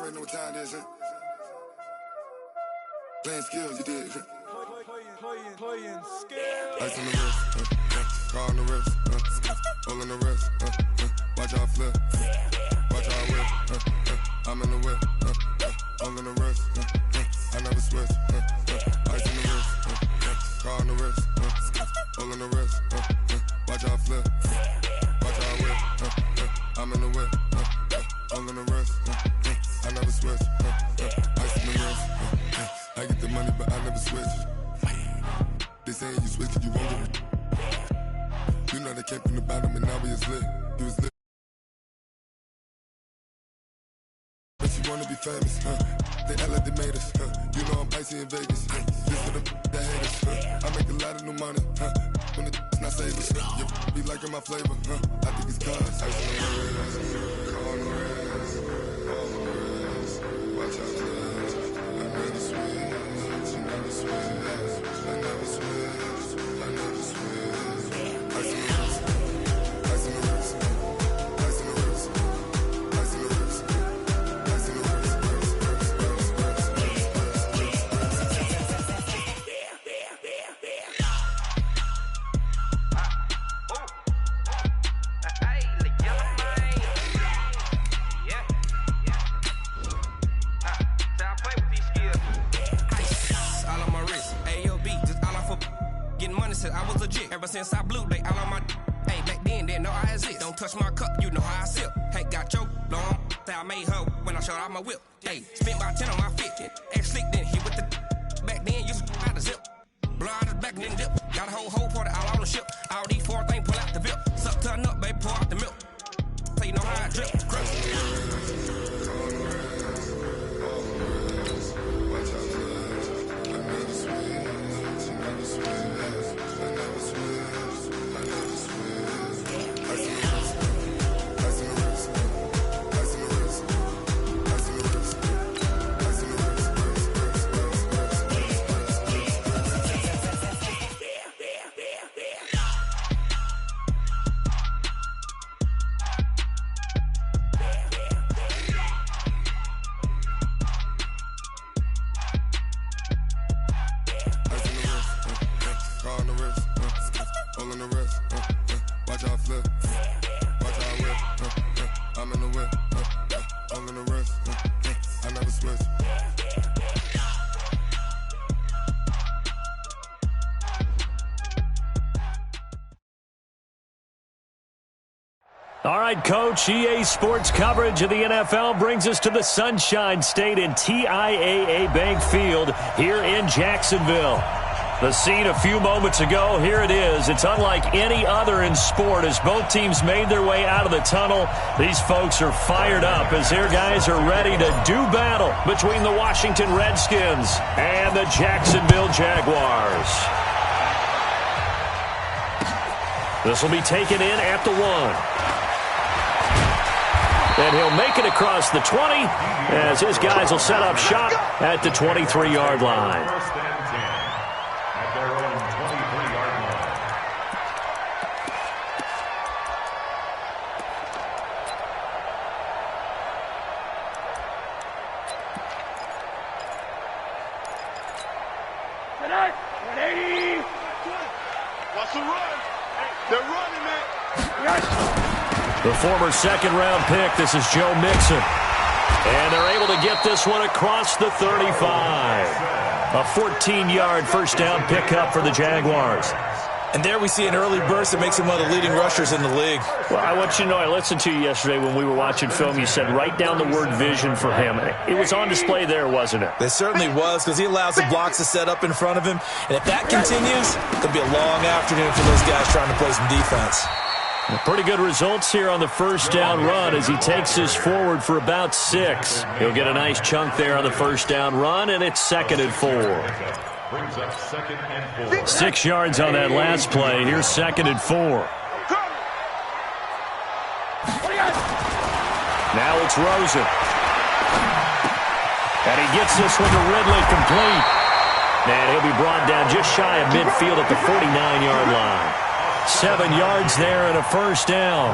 already know what time it is, huh? Playing skills, you did. Playing skills. Ice on the wrist, car on the wrist, hole in the wrist, watch how I flip, watch how I whip, I'm in the whip, hole in the wrist, I never switch, ice on the wrist, car on the wrist, hole in the wrist, watch how I flip, watch how I whip, I'm in the whip, hole in the wrist, I never switch, ice on the wrist, I get the money but I never switch. They saying you switch it, you won't get it. You know they came from the bottom and now we is lit. You was lit. But you wanna be famous, They act like they made us, You know I'm icy in Vegas, This for the that hate us, I make a lot of new money, When it's not savers, You be liking my flavor, I think it's cause ice on the wrist, car on the wrist, all on the wrist, watch out flash, I never switch, you never switch, I never switch, I never switch, ice on the wrist, ice on the wrist, ice on the wrist, ice on the wrist, ice on the wrist, I was legit. Ever since I blew, they all on my hey, back then, didn't know I exist. Don't touch my cup, you know how I sip. Hey, got your long, say I made her when I showed out my whip. Hey, spent about 10 on my fit. Ex-slick, then hit with the back then, used to out the zip. Blow out his back, then dip. Got a whole party all on the ship. All these four things, pull out the bip. Suck to a nut, baby, pour out the milk. So you know how I drip. All right, Coach, EA Sports coverage of the NFL brings us to the Sunshine State in TIAA Bank Field here in Jacksonville. The scene a few moments ago, here it is. It's unlike any other in sport as both teams made their way out of the tunnel. These folks are fired up as their guys are ready to do battle between the Washington Redskins and the Jacksonville Jaguars. This will be taken in at the 1. And he'll make it across the 20 as his guys will set up shop at the 23-yard line. At their own 23-yard line. Watch the run. They're running it. The former second-round pick, this is Joe Mixon. And they're able to get this one across the 35. A 14-yard first down pickup for the Jaguars. And there we see an early burst that makes him one of the leading rushers in the league. Well, I want you to know, I listened to you yesterday when we were watching film. You said write down the word vision for him. It was on display there, wasn't it? It certainly was, because he allows the blocks to set up in front of him. And if that continues, it'll be a long afternoon for those guys trying to play some defense. Pretty good results here on the first down run as he takes this forward for about 6. He'll get a nice chunk there on the first down run, and it's 2nd and 4. Brings up 2nd and 4. 6 yards on that last play. Here's 2nd and 4. Now it's Rosen. And he gets this one to Ridley complete. And he'll be brought down just shy of midfield at the 49-yard line. 7 yards there and a first down.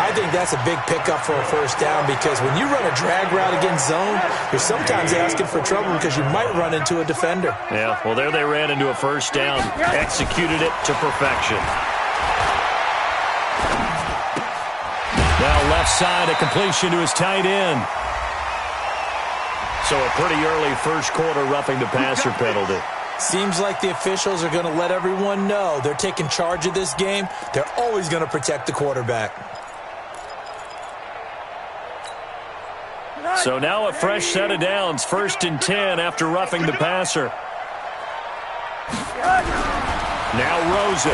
I I think that's a big pickup for a first down because when you run a drag route against zone, you're sometimes asking for trouble because you might run into a defender. Yeah, well, there they ran into a first down, executed it to perfection. Now left side, a completion to his tight end. So a pretty early first quarter roughing the passer penalty. Seems like the officials are going to let everyone know they're taking charge of this game. They're always going to protect the quarterback. So now a fresh set of downs, 1st and 10 after roughing the passer. Now Rosen.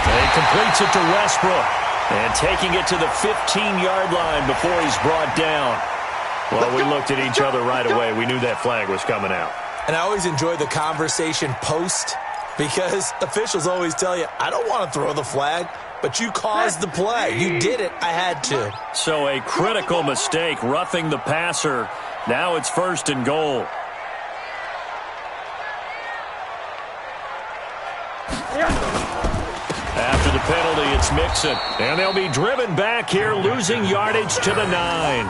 And he completes it to Westbrook. And taking it to the 15-yard line before he's brought down. Well, we looked at each other right away. We knew that flag was coming out. And I always enjoy the conversation post because officials always tell you, I don't want to throw the flag, but you caused the play. You did it. I had to. So a critical mistake, roughing the passer. Now it's 1st and goal. After the penalty, it's Mixon. And they'll be driven back here, losing yardage to the 9.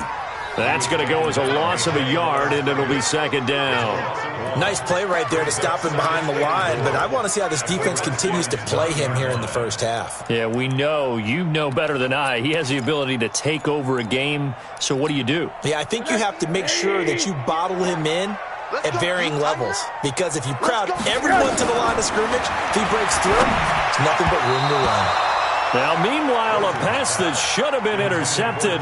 That's going to go as a loss of a yard, and it'll be 2nd down. Nice play right there to stop him behind the line, but I want to see how this defense continues to play him here in the first half. Yeah, we know. You know better than I. He has the ability to take over a game, so what do? Yeah, I think you have to make sure that you bottle him in at varying levels, because if you crowd everyone to the line of scrimmage, if he breaks through, it's nothing but room to run. Now, meanwhile, a pass that should have been intercepted,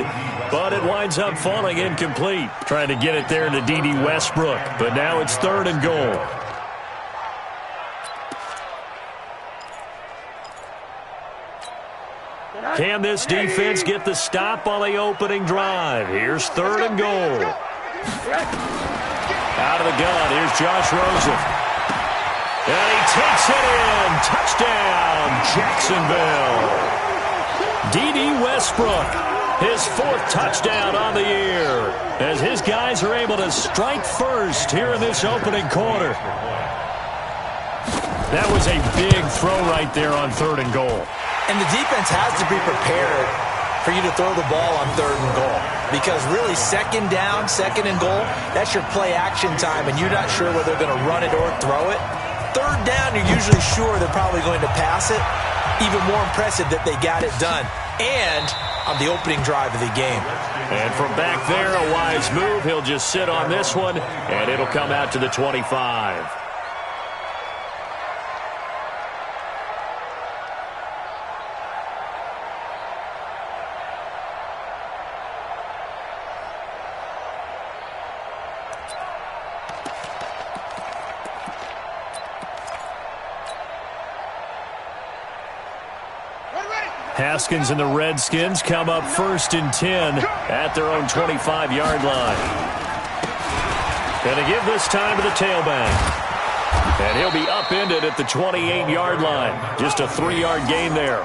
but it winds up falling incomplete. Trying to get it there to D.D. Westbrook, but now it's 3rd and goal. Can this defense get the stop on the opening drive? Here's 3rd and goal. Out of the gun, here's Josh Rosen. And he takes it in. Touchdown, Jacksonville. D.D. Westbrook, his 4th touchdown on the year, as his guys are able to strike first here in this opening quarter. That was a big throw right there on 3rd and goal. And the defense has to be prepared for you to throw the ball on 3rd and goal. Because really, 2nd down, 2nd and goal, that's your play action time, and you're not sure whether they're going to run it or throw it. 3rd down, you're usually sure they're probably going to pass it. Even more impressive that they got it done. And on the opening drive of the game. And from back there, a wise move. He'll just sit on this one, and it'll come out to the 25. Haskins and the Redskins come up 1st and 10 at their own 25-yard line. Going to give this time to the tailback. And he'll be upended at the 28-yard line. Just a 3-yard gain there.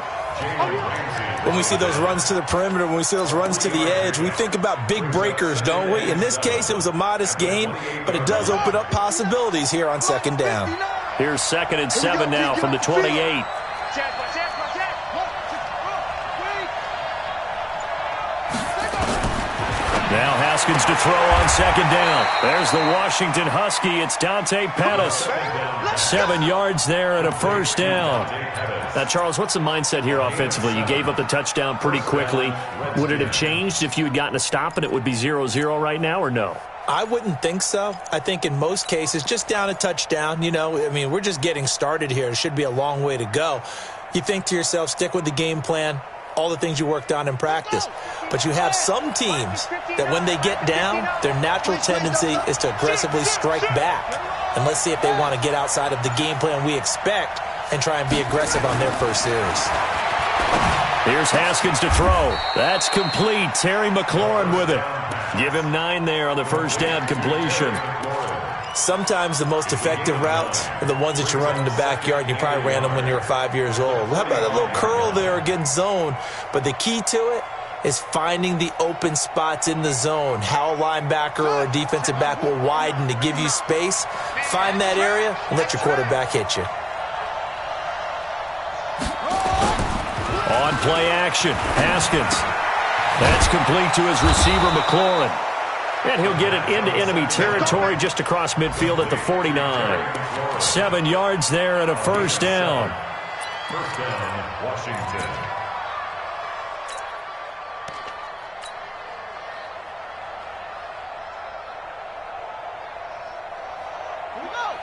When we see those runs to the perimeter, when we see those runs to the edge, we think about big breakers, don't we? In this case, it was a modest gain, but it does open up possibilities here on 2nd down. Here's 2nd and 7 now from the 28. Now Haskins to throw on 2nd down. There's the Washington Husky. It's Dante Pettis. 7 yards there and a 1st down. Now, Charles, what's the mindset here offensively? You gave up the touchdown pretty quickly. Would it have changed if you had gotten a stop and it would be 0-0 right now, or no? I wouldn't think so. I think in most cases, just down a touchdown, we're just getting started here. It should be a long way to go. You think to yourself, stick with the game plan, all the things you worked on in practice. But you have some teams that when they get down, their natural tendency is to aggressively strike back. And let's see if they want to get outside of the game plan we expect and try and be aggressive on their first series. Here's Haskins to throw. That's complete. Terry McLaurin with it. Give him 9 there on the 1st down completion. Sometimes the most effective routes are the ones that you run in the backyard, and you probably ran them when you were 5 years old. How about a little curl there against zone? But the key to it is finding the open spots in the zone. How a linebacker or a defensive back will widen to give you space. Find that area and let your quarterback hit you. On play action. Haskins. That's complete to his receiver, McLaurin. And he'll get it into enemy territory just across midfield at the 49. 7 yards there and a first down. First down, Washington.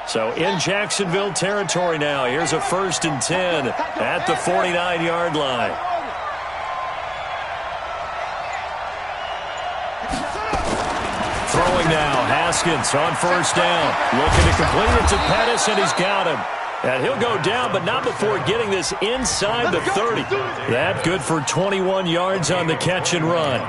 So in Jacksonville territory now. Here's a 1st and 10 at the 49-yard line. Throwing now, Haskins on 1st down. Looking to complete it to Pettis, and he's got him. And he'll go down, but not before getting this inside the 30. That good for 21 yards on the catch and run.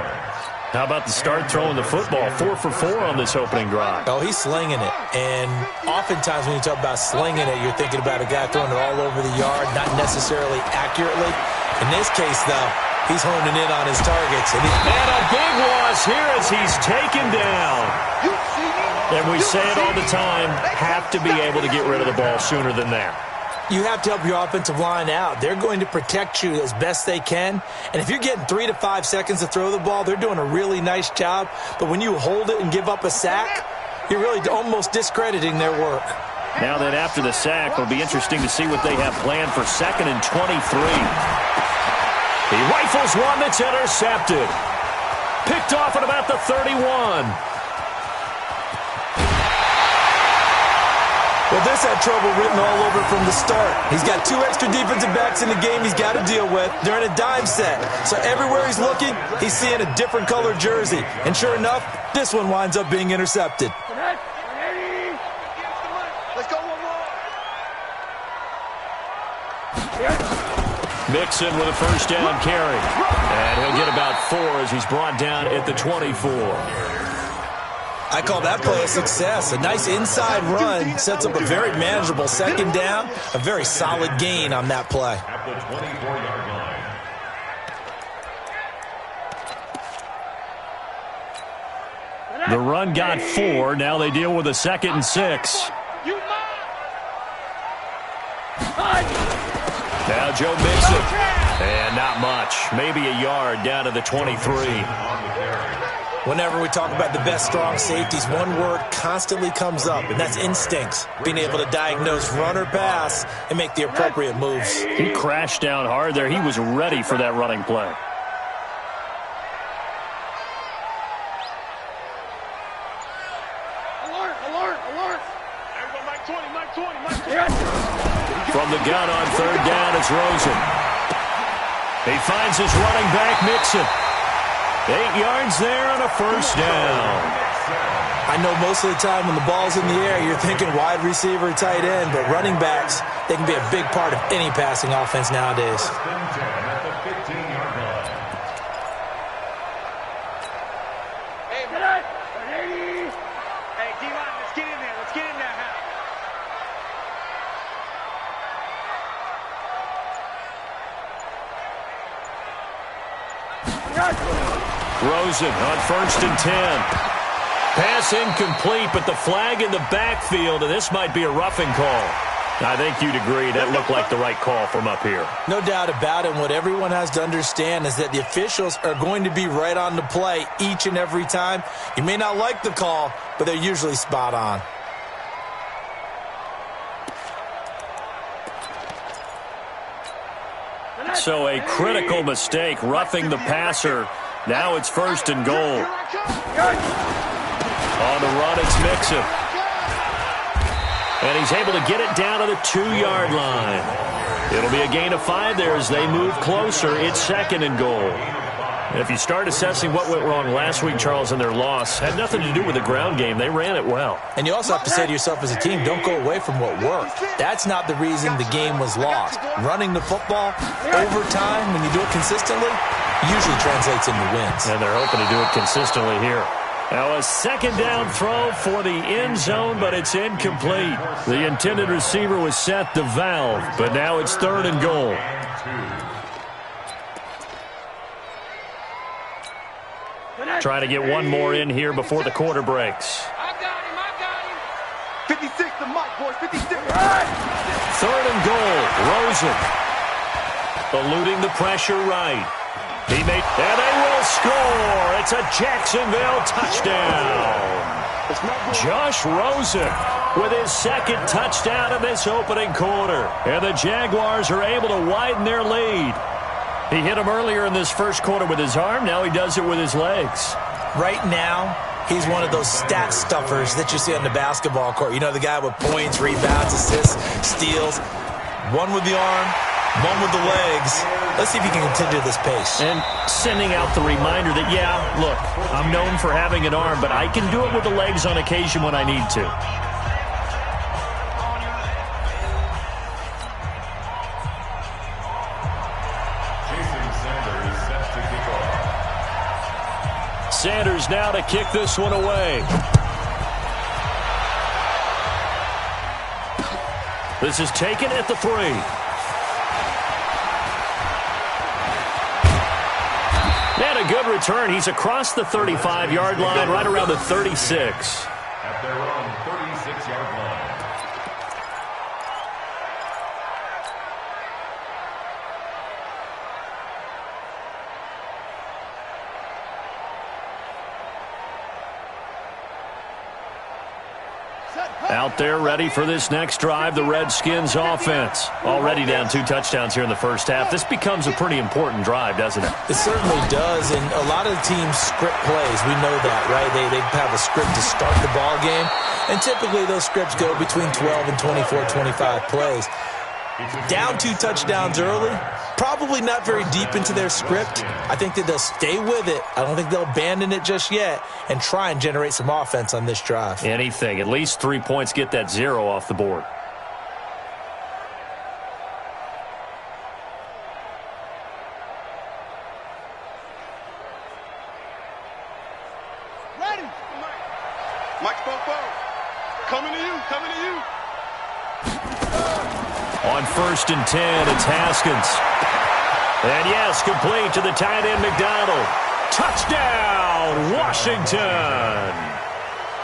How about the start throwing the football? 4 for 4 on this opening drive. Oh, he's slinging it. And oftentimes when you talk about slinging it, you're thinking about a guy throwing it all over the yard, not necessarily accurately. In this case, though, he's honing in on his targets. And a big loss here as he's taken down. And we say it all the time, have to be able to get rid of the ball sooner than that. You have to help your offensive line out. They're going to protect you as best they can. And if you're getting 3 to 5 seconds to throw the ball, they're doing a really nice job. But when you hold it and give up a sack, you're really almost discrediting their work. Now that after the sack, it'll be interesting to see what they have planned for 2nd and 23. He rifles one that's intercepted. Picked off at about the 31. Well, this had trouble written all over from the start. He's got 2 extra defensive backs in the game he's got to deal with during a dime set. So everywhere he's looking, he's seeing a different colored jersey. And sure enough, this one winds up being intercepted. Let's go one more. Mixon with a 1st down carry. And he'll get about 4 as he's brought down at the 24. I call that play a success. A nice inside run sets up a very manageable 2nd down. A very solid gain on that play. At the 24-yard line. The run got 4. Now they deal with a 2nd and 6. Now Joe Mixon. And not much. Maybe a yard down to the 23. Whenever we talk about the best strong safeties, one word constantly comes up, and that's instincts. Being able to diagnose run or pass and make the appropriate moves. He crashed down hard there. He was ready for that running play. Alert, alert, alert. Everybody, Mike 20. From the gun on 3rd down, it's Rosen. He finds his running back, Mixon. 8 yards there on a 1st down. I know most of the time when the ball's in the air, you're thinking wide receiver, tight end, but running backs, they can be a big part of any passing offense nowadays. Hey, D-line, let's get in there. Let's get in there, Rosen on 1st and 10. Pass incomplete, but the flag in the backfield, and this might be a roughing call. I think you'd agree that looked like the right call from up here. No doubt about it. What everyone has to understand is that the officials are going to be right on the play each and every time. You may not like the call, but they're usually spot on. So a critical mistake, roughing the passer. Now it's 1st and goal. On the run, it's Mixon. And he's able to get it down to the 2-yard line. It'll be a gain of 5 there as they move closer. It's 2nd and goal. If you start assessing what went wrong last week, Charles, in their loss, had nothing to do with the ground game. They ran it well. And you also have to say to yourself as a team, don't go away from what worked. That's not the reason the game was lost. Running the football over time, when you do it consistently, usually translates into wins. And they're hoping to do it consistently here. Now a 2nd down throw for the end zone, but it's incomplete. The intended receiver was set the valve, but now it's 3rd and goal. Trying to get one more in here before the quarter breaks. I got him. 56 to Mike, boys, 56. 3rd and goal, Rosen. eluding the pressure right. And they will score. It's a Jacksonville touchdown. Josh Rosen with his second touchdown in this opening quarter. And the Jaguars are able to widen their lead. He hit him earlier in this first quarter with his arm. Now he does it with his legs. Right now, he's one of those stat stuffers that you see on the basketball court. You know, the guy with points, rebounds, assists, steals. One with the arm, one with the legs. Let's see if he can continue this pace. And sending out the reminder that, yeah, look, I'm known for having an arm, but I can do it with the legs on occasion when I need to. Sanders now to kick this one away. This is taken at the 3. And a good return. He's across the 35-yard line, right around the 36. At their own 36-yard line. Out there ready for this next drive, the Redskins offense. Already down 2 touchdowns here in the first half. This becomes a pretty important drive, doesn't it? It certainly does, and a lot of the teams script plays. We know that, right? They have a script to start the ball game, and typically those scripts go between 12 and 24, 25 plays. Down 2 touchdowns early, probably not very deep into their script. I think that they'll stay with it. I don't think they'll abandon it just yet and try and generate some offense on this drive. Anything. At least 3 points, get that 0 off the board. Ready. Mike Popo. Coming to you. Coming to you. On 1st and 10, it's Haskins. And yes, complete to the tight end McDonald. Touchdown, Washington.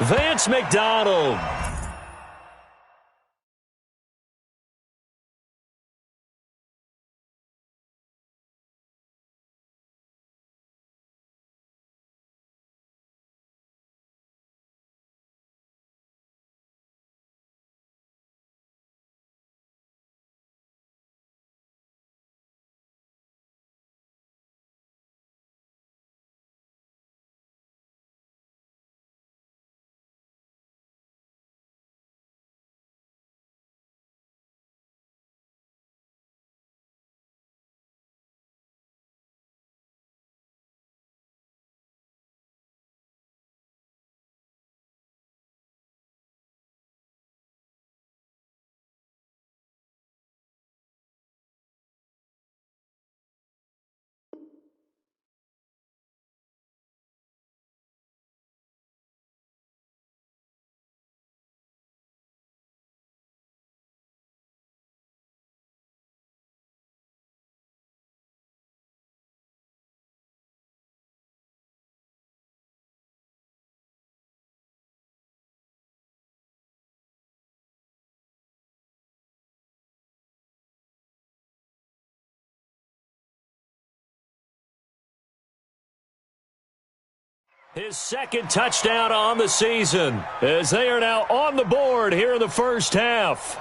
Vance McDonald. His second touchdown on the season as they are now on the board here in the first half.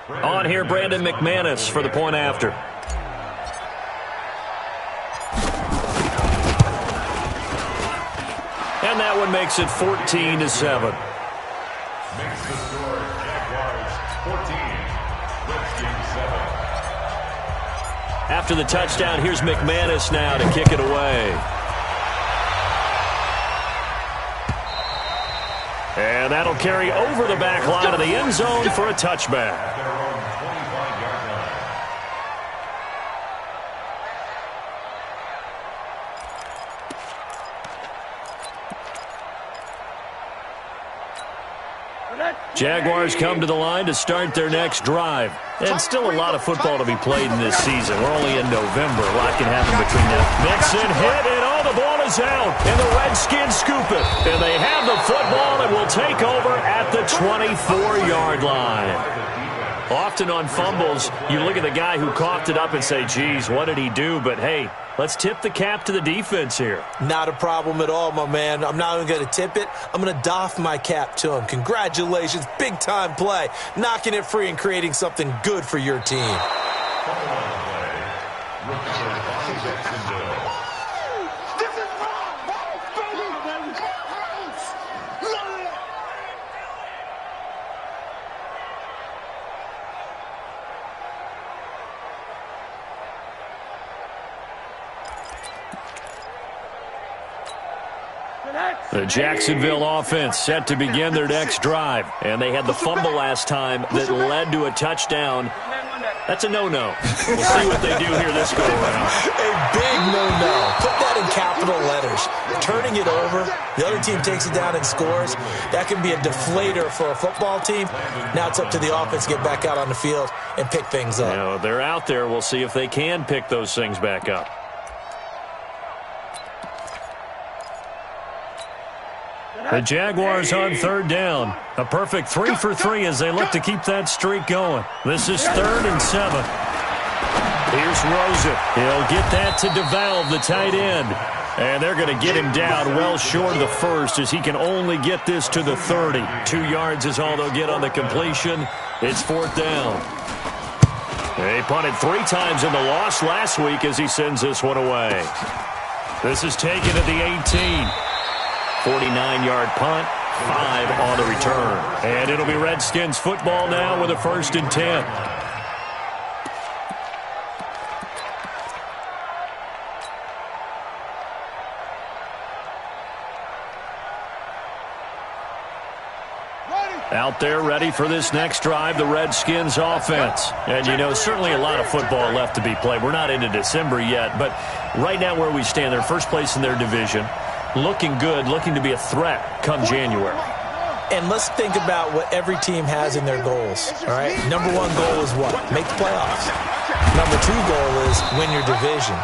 On here, Brandon McManus for the point after. And that one makes it 14-7. Makes the score Jaguars 14, Redskins 7. After the touchdown, here's McManus now to kick it away. And that'll carry over the back line of the end zone for a touchback. At their own 25-yard line. Jaguars come to the line to start their next drive. And still a lot of football to be played in this season. We're only in November. A lot can happen between now. Mixon hit it the ball is out, and the Redskins scoop it. And they have the football and will take over at the 24-yard line. Often on fumbles, you look at the guy who coughed it up and say, geez, what did he do? But, hey, let's tip the cap to the defense here. Not a problem at all, my man. I'm not even going to tip it. I'm going to doff my cap to him. Congratulations. Big-time play. Knocking it free and creating something good for your team. The Jacksonville offense set to begin their next drive. And they had the fumble last time that led to a touchdown. That's a no-no. We'll see what they do here this go-around. A big no-no. Put that in capital letters. Turning it over, the other team takes it down and scores. That can be a deflator for a football team. Now it's up to the offense to get back out on the field and pick things up. You know, they're out there. We'll see if they can pick those things back up. The Jaguars on third down. A perfect 3 for 3 as they look to keep that streak going. This is 3rd and 7. Here's Rosen. He'll get that to DeValve, the tight end. And they're going to get him down well short of the first as he can only get this to the 30. 2 yards is all they'll get on the completion. It's 4th down. They punted 3 times in the loss last week as he sends this one away. This is taken at the 18. 49-yard punt, 5 on the return. And it'll be Redskins football now with a 1st and 10. Out there ready for this next drive, the Redskins offense. And, you know, certainly a lot of football left to be played. We're not into December yet, but right now where we stand, they're first place in their division. Looking good, looking to be a threat come January. And let's think about what every team has in their goals, all right? Number 1 goal is what? Make the playoffs. Number 2 goal is win your division.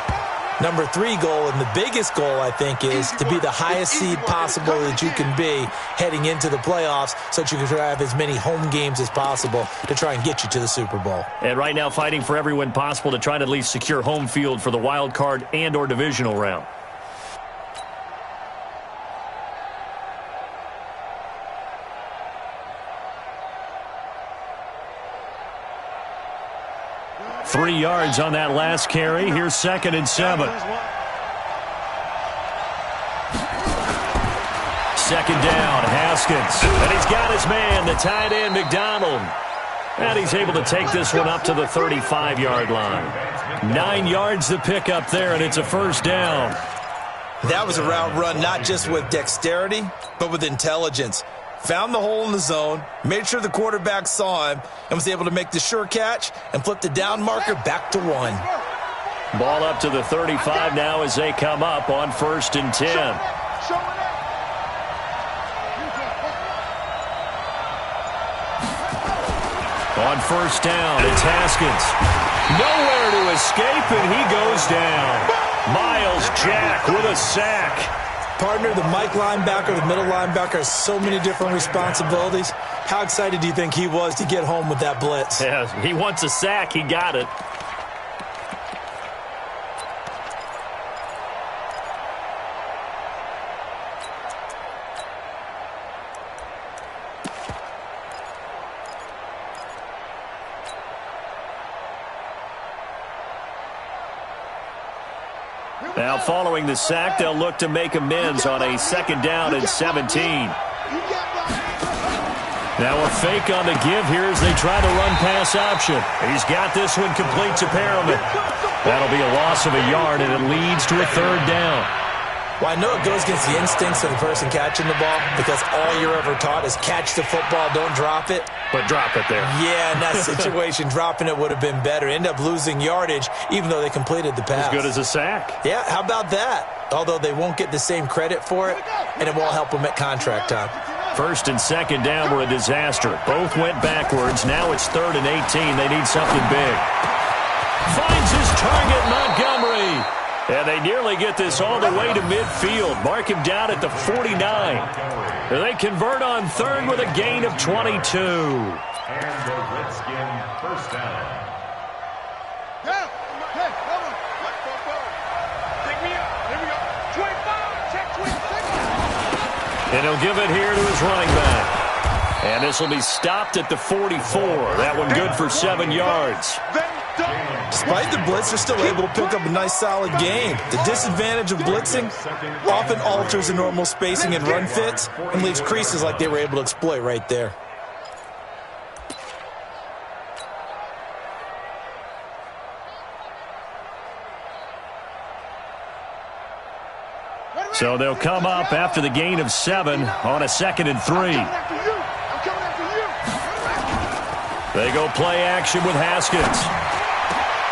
Number 3 goal, and the biggest goal, I think, is to be the highest seed possible that you can be heading into the playoffs so that you can have as many home games as possible to try and get you to the Super Bowl. And right now fighting for every win possible to try to at least secure home field for the wild card and or divisional round. Three yards on that last carry. Here's 2nd and 7. 2nd down, Haskins. And he's got his man, the tight end, McDonald. And he's able to take this one up to the 35-yard line. 9 yards to pick up there, and it's a 1st down. That was a route run not just with dexterity, but with intelligence. Found the hole in the zone, made sure the quarterback saw him, and was able to make the sure catch and flip the down marker back to 1. Ball up to the 35 now as they come up on 1st and 10. On 1st down, it's Haskins. Nowhere to escape, and he goes down. Miles Jack with a sack. Partner, the Mike linebacker, the middle linebacker has so many different responsibilities. How excited do you think he was to get home with that blitz? Yeah, he wants a sack. He got it. Now, following the sack, they'll look to make amends on a 2nd down and 17. Now a fake on the give here as they try to run pass option. He's got this one complete to Perriman. That'll be a loss of a yard, and it leads to a 3rd down. Well, I know it goes against the instincts of the person catching the ball because all you're ever taught is catch the football, don't drop it. But drop it there. Yeah, in that situation, dropping it would have been better. End up losing yardage, even though they completed the pass. As good as a sack. Yeah, how about that? Although they won't get the same credit for it, and it won't help them at contract time. 1st and 2nd down were a disaster. Both went backwards. Now it's 3rd and 18. They need something big. Finds his target, Montgomery. And they nearly get this all the way to midfield. Mark him down at the 49. And they convert on third with a gain of 22. And the Redskin first down. Hey, come on. Let's go forward. Take me out. Here we go. 25. Check 26. And he'll give it here to his running back. And this will be stopped at the 44. That one good for 7 yards. Despite the blitz, they're still able to pick up a nice, solid gain. The disadvantage of blitzing often alters the normal spacing and run fits and leaves creases like they were able to exploit right there. So they'll come up after the gain of 7 on a 2nd and 3. They go play action with Haskins.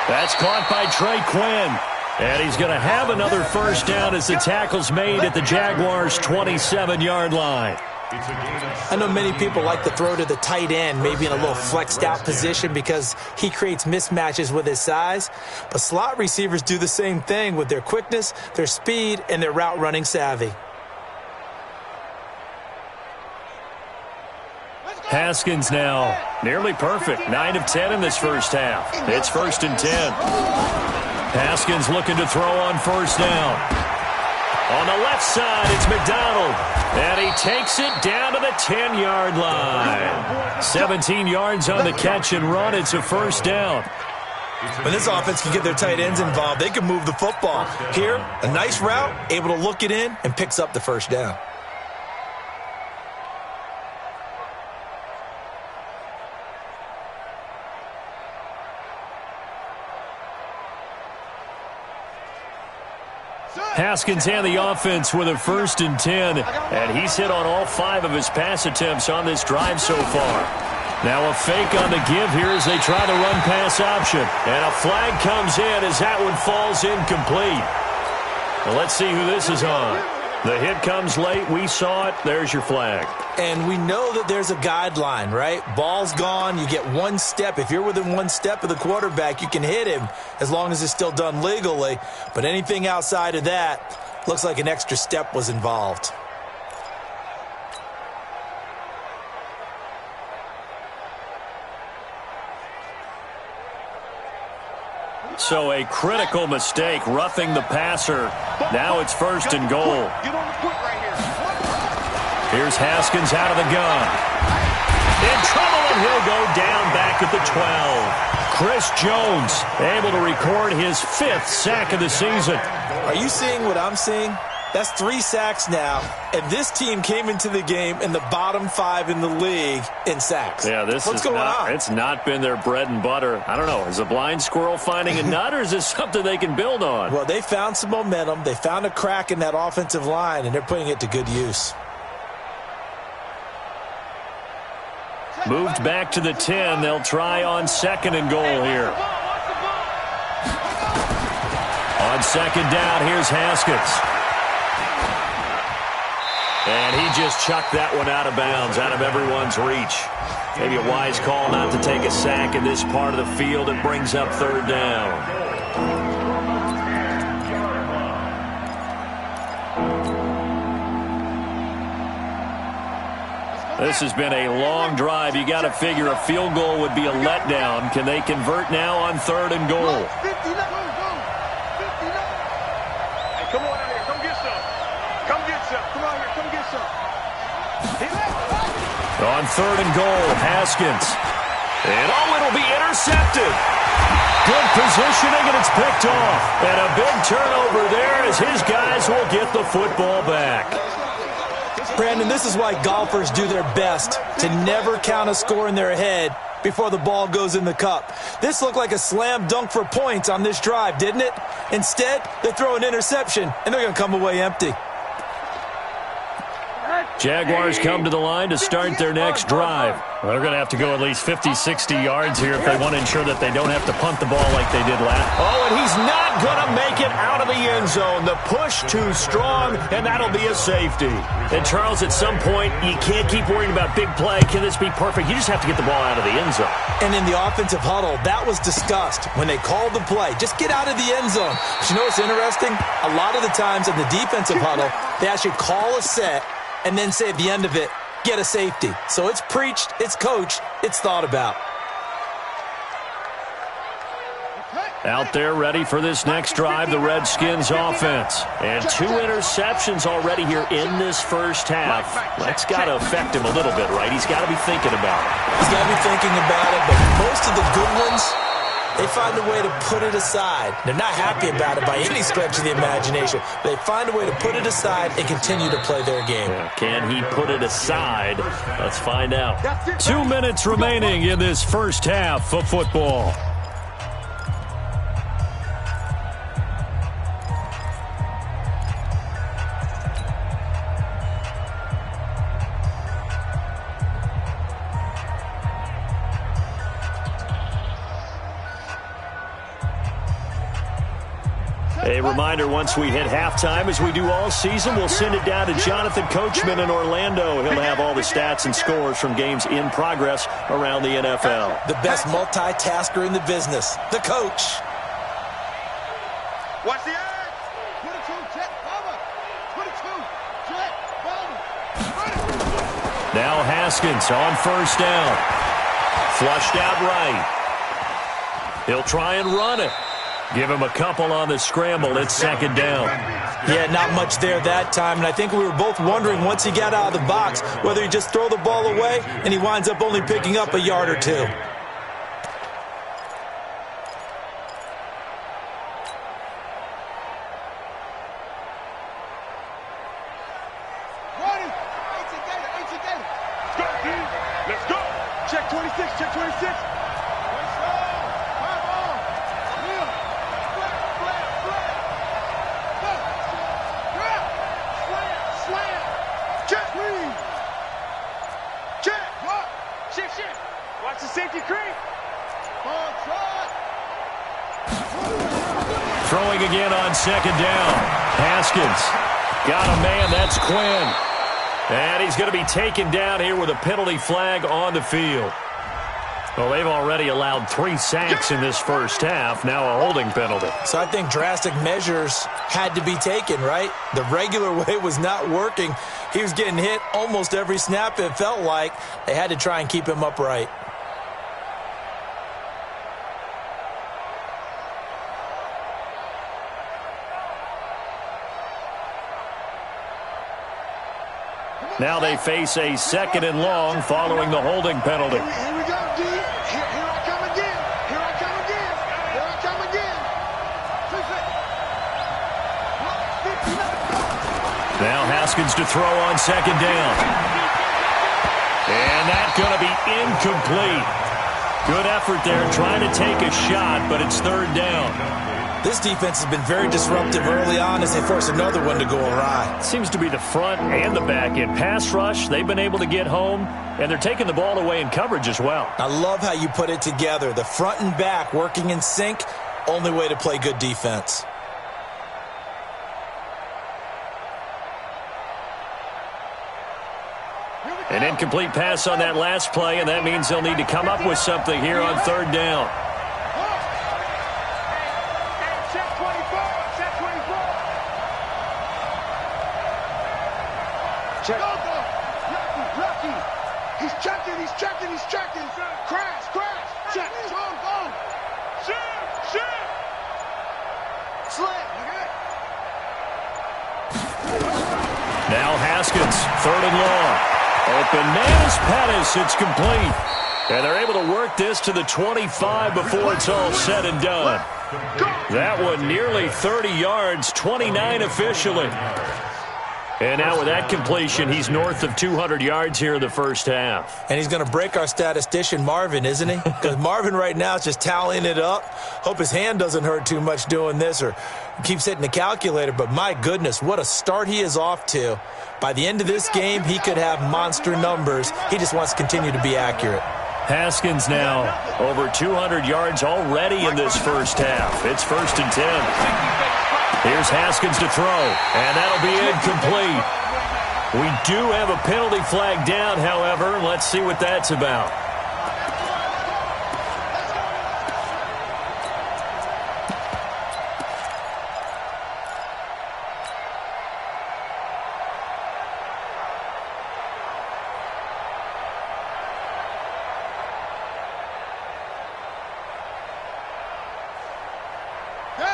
That's caught by Trey Quinn. And he's going to have another first down as the tackle's made at the Jaguars' 27-yard line. I know many people like to throw to the tight end, maybe in a little flexed out position because he creates mismatches with his size. But slot receivers do the same thing with their quickness, their speed, and their route running savvy. Haskins now nearly perfect. 9 of 10 in this first half. It's 1st and 10. Haskins looking to throw on first down. On the left side, it's McDonald. And he takes it down to the 10-yard line. 17 yards on the catch and run. It's a first down. When this offense can get their tight ends involved, they can move the football. Here, a nice route, able to look it in, and picks up the first down. Haskins and the offense with a 1st and 10, and he's hit on all 5 of his pass attempts on this drive so far. Now a fake on the give here as they try the run-pass option. And a flag comes in as that one falls incomplete. Well, let's see who this is on. The hit comes late. We saw it. There's your flag. And we know that there's a guideline, right? Ball's gone. You get 1 step. If you're within 1 step of the quarterback, you can hit him as long as it's still done legally. But anything outside of that looks like an extra step was involved. So a critical mistake, roughing the passer. Now it's 1st and goal. Here's Haskins out of the gun. In trouble, and he'll go down back at the 12. Chris Jones able to record his 5th sack of the season. Are you seeing what I'm seeing? That's 3 sacks now, and this team came into the game in the bottom 5 in the league in sacks. Yeah, what's going on? It's not been their bread and butter. I don't know. Is a blind squirrel finding a nut, or is this something they can build on? Well, they found some momentum. They found a crack in that offensive line, and they're putting it to good use. Moved back to the 10. They'll try on 2nd and goal here. On 2nd down, here's Haskins. And he just chucked that one out of bounds, out of everyone's reach. Maybe a wise call not to take a sack in this part of the field. It brings up 3rd down. This has been a long drive. You got to figure a field goal would be a letdown. Can they convert now on 3rd and goal? Hey, come on out here. Come get some. Come get some. Come out here. Come get some. On 3rd and goal, Haskins. And it'll be intercepted. Good positioning, and it's picked off. And a big turnover there as his guys will get the football back. Brandon, this is why golfers do their best to never count a score in their head before the ball goes in the cup. This looked like a slam dunk for points on this drive, didn't it? Instead, they throw an interception, and they're going to come away empty. Jaguars come to the line to start their next drive. They're going to have to go at least 50, 60 yards here if they want to ensure that they don't have to punt the ball like they did last. Oh, and he's not going to make it out of the end zone. The push too strong, and that'll be a safety. And, Charles, at some point, you can't keep worrying about big play. Can this be perfect? You just have to get the ball out of the end zone. And in the offensive huddle, that was discussed when they called the play. Just get out of the end zone. But you know what's interesting? A lot of the times in the defensive huddle, they actually call a set and then say at the end of it, get a safety. So it's preached, it's coached, it's thought about. Out there ready for this next drive, the Redskins offense. And 2 interceptions already here in this first half. That's got to affect him a little bit, right? He's got to be thinking about it. He's got to be thinking about it, but most of the good ones, they find a way to put it aside. They're not happy about it by any stretch of the imagination. They find a way to put it aside and continue to play their game. Can he put it aside? Let's find out. 2 minutes remaining in this first half of football. A reminder, once we hit halftime, as we do all season, we'll send it down to Jonathan Coachman in Orlando. He'll have all the stats and scores from games in progress around the NFL. The best multitasker in the business, the coach. Watch the edge. 22, jet, cover. 22, jet, cover. Now Haskins on first down. Flushed out right. He'll try and run it. Give him a couple on the scramble. It's second down. Yeah, not much there that time. And I think we were both wondering once he got out of the box whether he just throw the ball away and he winds up only picking up a yard or two. Let's go. Check 26, check 26. Watch the safety creep. Throwing again on second down. Haskins got a man. That's Quinn. And he's going to be taken down here with a penalty flag on the field. Well, they've already allowed 3 sacks in this first half. Now a holding penalty. So I think drastic measures had to be taken, right? The regular way was not working. He was getting hit almost every snap, it felt like. They had to try and keep him upright. Now they face a second and long following the holding penalty. Here we go, D. Here I come again. Here I come again. Here I come again. Now Haskins to throw on second down. And that's going to be incomplete. Good effort there trying to take a shot, but it's third down. This defense has been very disruptive early on as they force another one to go awry. Seems to be the front and the back end. Pass rush, they've been able to get home, and they're taking the ball away in coverage as well. I love how you put it together. The front and back working in sync, only way to play good defense. An incomplete pass on that last play, and that means they'll need to come up with something here on third down. Check. Lucky. He's checking. Crash. Check. Go. Shoot. Slam. Now Haskins, third and long. Open man is Pettis. It's complete. And they're able to work this to the 25 before it's all said and done. That one nearly 30 yards, 29 officially. And now with that completion, he's north of 200 yards here in the first half. And he's going to break our statistician, Marvin, isn't he? Because Marvin right now is just tallying it up. Hope his hand doesn't hurt too much doing this, or keeps hitting the calculator, but my goodness, what a start he is off to. By the end of this game, he could have monster numbers. He just wants to continue to be accurate. Haskins now over 200 yards already in this first half. It's 1st and 10. Here's Haskins to throw, and that'll be incomplete. We do have a penalty flag down, however. Let's see what that's about.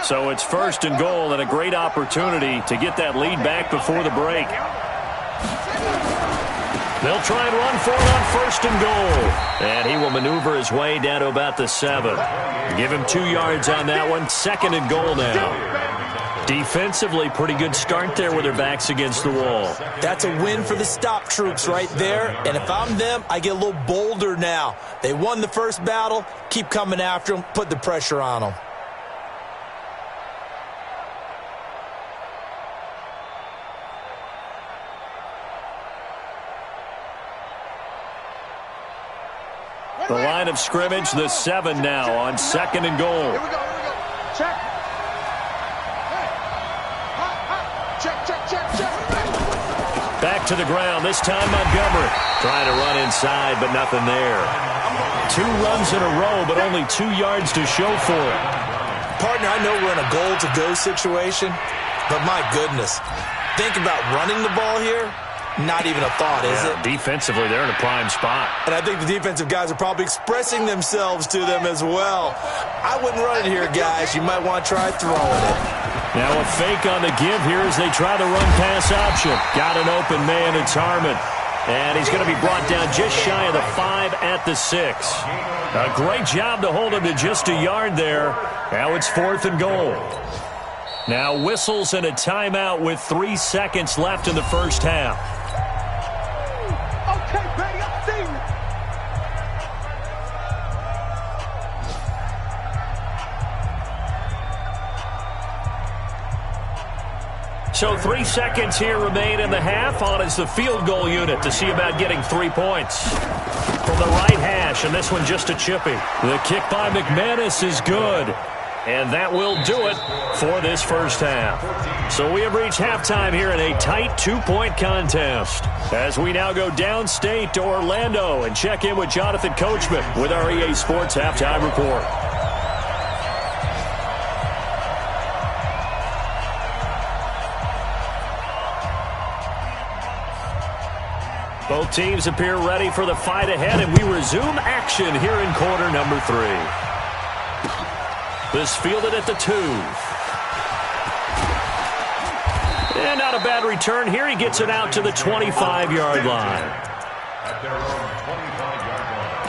So it's 1st and goal and a great opportunity to get that lead back before the break. They'll try and run for it on 1st and goal. And he will maneuver his way down to about the 7. Give him 2 yards on that one. 2nd and goal now. Defensively, pretty good start there with their backs against the wall. That's a win for the stop troops right there. And if I'm them, I get a little bolder now. They won the first battle. Keep coming after them. Put the pressure on them. The line of scrimmage, the 7 now on 2nd and goal. Here we go. Check. Check. Back to the ground, this time Montgomery. Trying to run inside, but nothing there. 2 runs in a row, but only 2 yards to show for it. Partner, I know we're in a goal-to-go situation, but my goodness. Think about running the ball here. Not even a thought, is it? Defensively, they're in a prime spot. And I think the defensive guys are probably expressing themselves to them as well. I wouldn't run it here, guys. You might want to try throwing it. Now a fake on the give here as they try the run-pass option. Got an open man, it's Harmon. And he's going to be brought down just shy of the 5 at the 6. A great job to hold him to just a yard there. Now it's 4th and goal. Now whistles and a timeout with 3 seconds left in the first half. So 3 seconds here remain in the half. On is the field goal unit to see about getting 3 points. From the right hash, and this one just a chippy. The kick by McManus is good. And that will do it for this first half. So we have reached halftime here in a tight 2-point contest. As we now go downstate to Orlando and check in with Jonathan Coachman with our EA Sports Halftime Report. Both teams appear ready for the fight ahead, and we resume action here in quarter number 3. This fielded at the 2. And not a bad return here. He gets it out to the 25-yard line. At their own 25-yard line.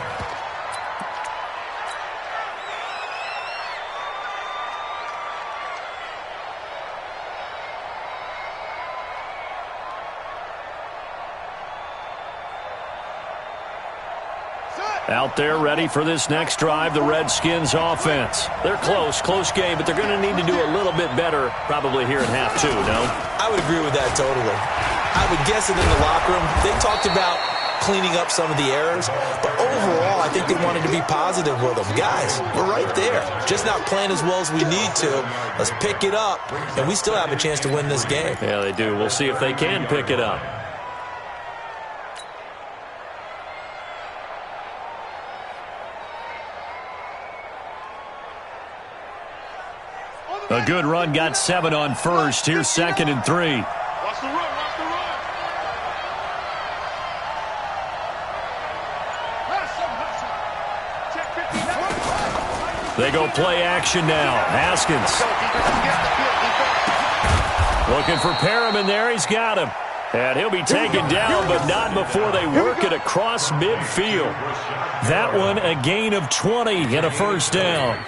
Out there ready for this next drive, the Redskins offense. They're close game, but they're going to need to do a little bit better probably here in half 2, no? I would agree with that totally. I would guess it in the locker room. They talked about cleaning up some of the errors, but overall I think they wanted to be positive with them. Guys, we're right there. Just not playing as well as we need to. Let's pick it up, and we still have a chance to win this game. Yeah, they do. We'll see if they can pick it up. A good run, got 7 on first. Here's 2nd and 3. Watch the run. Check 50. They go play action now. Haskins. Looking for Perriman there. He's got him. And he'll be taken down, but not before they work it across midfield. That one, a gain of 20 and a first down.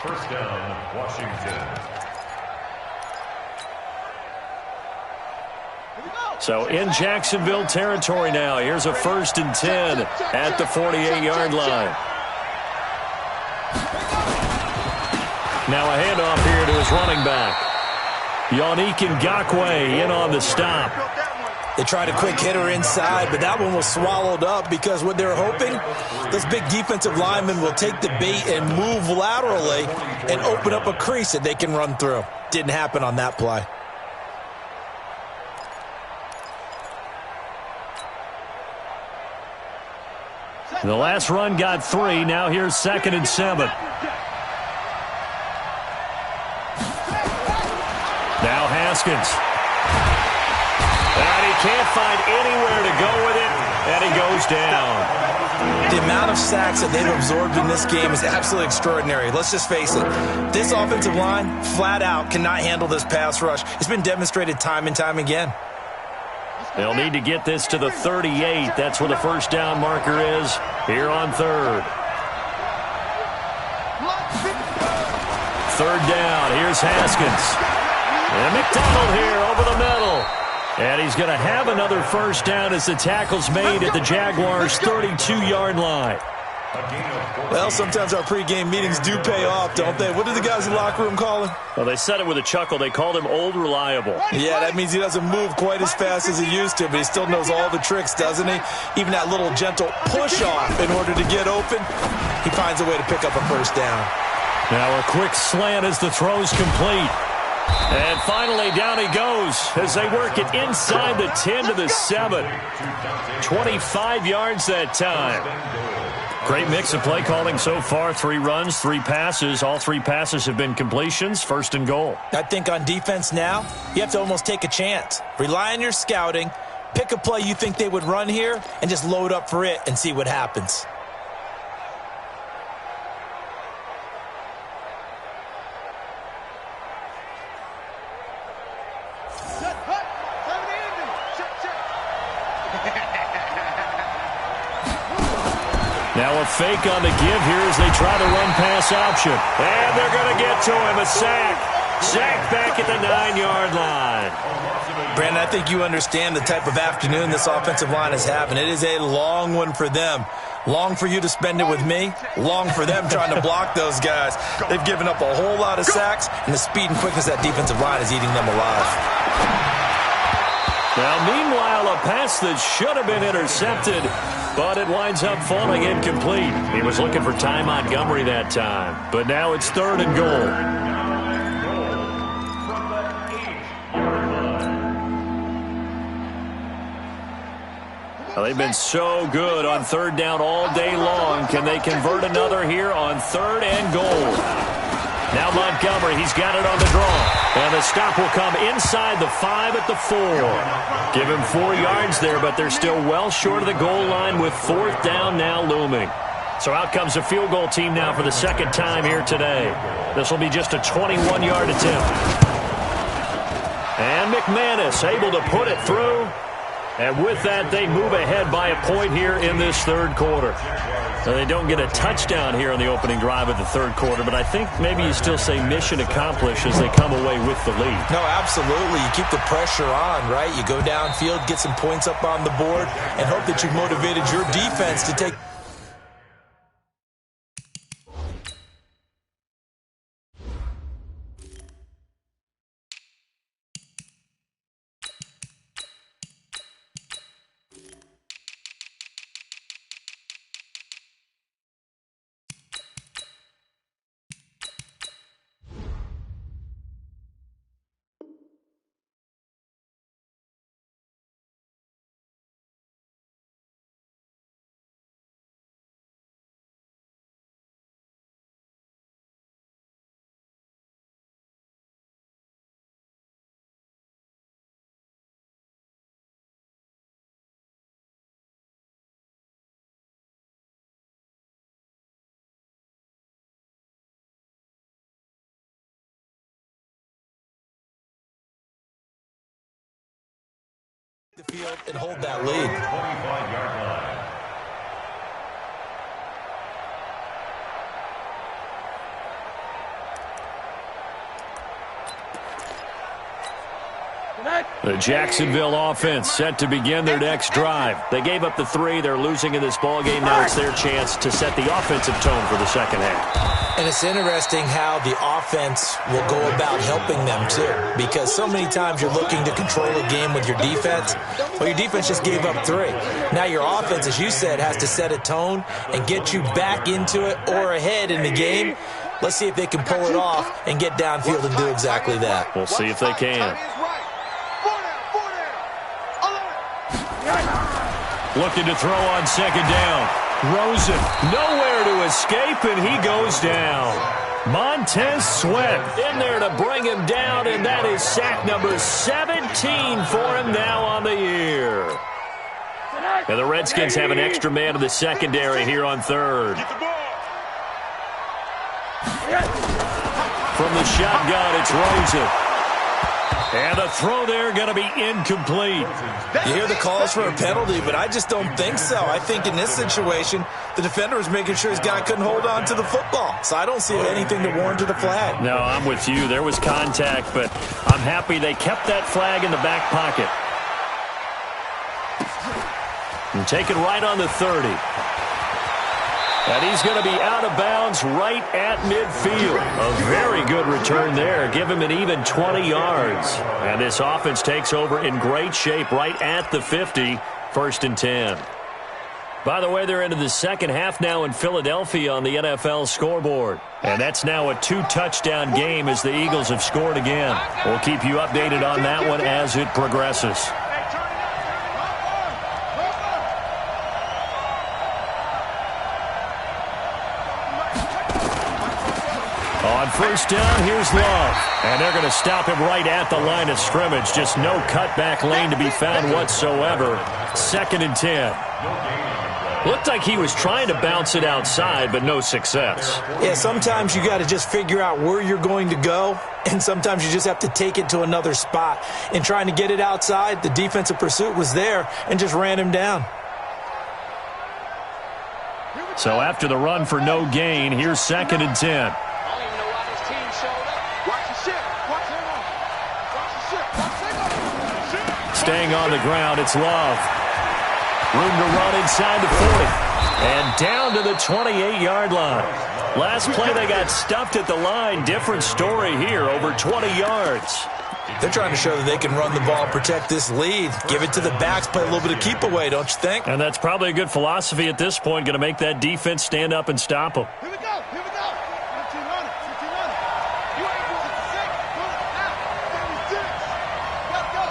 First down, Washington. So in Jacksonville territory now. Here's a 1st and 10 at the 48-yard line. Now a handoff here to his running back. Yannick Ngakoue in on the stop. They tried a quick hitter inside, but that one was swallowed up because what they're hoping, those big defensive linemen will take the bait and move laterally and open up a crease that they can run through. Didn't happen on that play. The last run got 3. Now here's 2nd and 7. Now Haskins. And he can't find anywhere to go with it, and he goes down. The amount of sacks that they've absorbed in this game is absolutely extraordinary. Let's just face it. This offensive line, flat out, cannot handle this pass rush. It's been demonstrated time and time again. They'll need to get this to the 38. That's where the first down marker is here on 3rd. 3rd down. Here's Haskins. And McDonald here over the middle. And he's going to have another first down as the tackle's made at the Jaguars' 32-yard line. Well, sometimes our pregame meetings do pay off, don't they? What do the guys in the locker room call him? Well, they said it with a chuckle. They called him Old Reliable. Yeah, that means he doesn't move quite as fast as he used to, but he still knows all the tricks, doesn't he? Even that little gentle push-off in order to get open, he finds a way to pick up a first down. Now a quick slant as the throw's complete. And finally, down he goes as they work it inside the 10 to the 7. 25 yards that time. Great mix of play calling so far. 3 runs, 3 passes. All 3 passes have been completions. 1st and goal. I think on defense now, you have to almost take a chance. Rely on your scouting. Pick a play you think they would run here and just load up for it and see what happens. Now a fake on the give here as they try the run-pass option. And they're going to get to him. A sack. Sack back at the 9-yard line. Brandon, I think you understand the type of afternoon this offensive line is having. It is a long one for them. Long for you to spend it with me. Long for them trying to block those guys. They've given up a whole lot of sacks, and the speed and quickness of that defensive line is eating them alive. Now, meanwhile, a pass that should have been intercepted, but it winds up falling incomplete. He was looking for Ty Montgomery that time, but now it's 3rd and goal. Well, they've been so good on 3rd down all day long. Can they convert another here on 3rd and goal? Now Montgomery, he's got it on the draw. And the stop will come inside the 5 at the 4. Give him 4 yards there, but they're still well short of the goal line with 4th down now looming. So out comes the field goal team now for the 2nd time here today. This will be just a 21-yard attempt. And McManus able to put it through. And with that, they move ahead by a point here in this 3rd quarter. So they don't get a touchdown here on the opening drive of the 3rd quarter, but I think maybe you still say mission accomplished as they come away with the lead. No, absolutely. You keep the pressure on, right? You go downfield, get some points up on the board, and hope that you've motivated your defense to take. The field and hold that lead. 25-yard line. The Jacksonville offense set to begin their next drive. They gave up the 3. They're losing in this ballgame. Now it's their chance to set the offensive tone for the second half. And it's interesting how the offense will go about helping them, too, because so many times you're looking to control a game with your defense. Well, your defense just gave up 3. Now your offense, as you said, has to set a tone and get you back into it or ahead in the game. Let's see if they can pull it off and get downfield and do exactly that. We'll see if they can. Looking to throw on second down. Rosen nowhere to escape, and he goes down. Montez Sweat in there to bring him down, and that is sack number 17 for him now on the year. And the Redskins have an extra man in the secondary here on third. From the shotgun, it's Rosen. And the throw there going to be incomplete. You hear the calls for a penalty, but I just don't think so. I think in this situation, the defender was making sure his guy couldn't hold on to the football. So I don't see anything to warrant a flag. No, I'm with you. There was contact, but I'm happy they kept that flag in the back pocket. And take it right on the 30. And he's going to be out of bounds right at midfield. A very good return there. Give him an even 20 yards. And this offense takes over in great shape right at the 50. 1st and 10. By the way, they're into the second half now in Philadelphia on the NFL scoreboard. And that's now a 2-touchdown game as the Eagles have scored again. We'll keep you updated on that one as it progresses. On 1st down, here's Love. And they're going to stop him right at the line of scrimmage. Just no cutback lane to be found whatsoever. 2nd and 10. Looked like he was trying to bounce it outside, but no success. Yeah, sometimes you got to just figure out where you're going to go, and sometimes you just have to take it to another spot. In trying to get it outside, the defensive pursuit was there and just ran him down. So after the run for no gain, here's 2nd and 10. Staying on the ground, it's Love. Room to run inside the 40. And down to the 28-yard line. Last play, they got stuffed at the line. Different story here, over 20 yards. They're trying to show that they can run the ball and protect this lead. Give it to the backs, play a little bit of keep away, don't you think? And that's probably a good philosophy at this point, going to make that defense stand up and stop them. Here we go. Here we go. 15 running. 15 running. You ain't doing it. 6. Do it now. 36. Let's go.